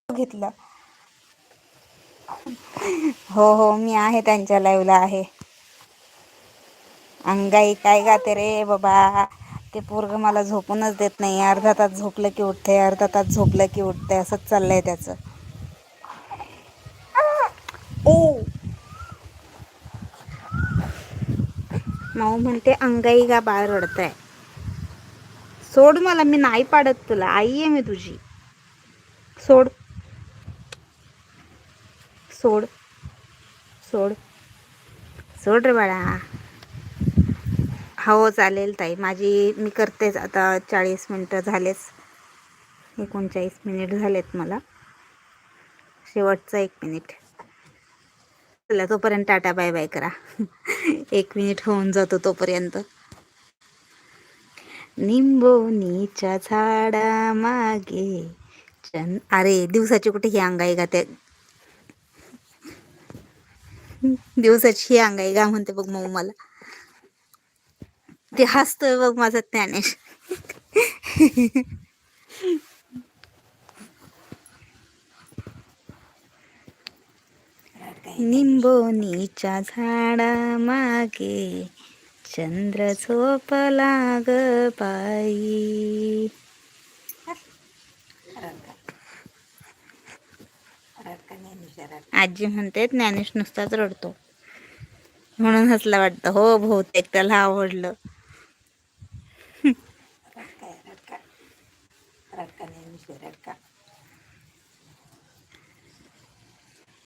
घेतलं. हो हो, मी आहे त्यांच्या लाईव्हला आहे. अंगाई काय गाते रे बाबा. ते पोरग मला झोपूनच देत नाही. अर्धा तास झोपलं की उठते, अर्धा तास झोपलं की उठते, असंच चाललंय त्याचं. ओ माऊ म्हणते अंगाई गा बाळ रडतंय. सोड मला, मी नाही पाडत तुला. आई आहे मी तुझी. सोड सोड सोड सोड रे बाळा. हो चालेल ताई. मी करतेच आता. 40 मिनटं झालेच. 39 मिनिट झालेत मला. शेवटचा 1 मिनिट. चला तोपर्यंत टाटा बाय बाय करा. 1 मिनिट होऊन जातो तोपर्यंत. निंबोनीच्या झाडा मागे अरे दिवसाची कुठे ही अंगाई गाते. दिवसाची ही अंगाई गा म्हणते बघ मऊ मला. ते हसतोय बघ माझा ज्ञानेश. निंबोनीच्या झाडा मागे चंद्र झोपला ग बाई. आजी म्हणते ज्ञानेश नुसताच रडतो म्हणून हसला वाटतं. हो बहुतेक त्याला आवडलं. रडका ज्ञानेश रडका.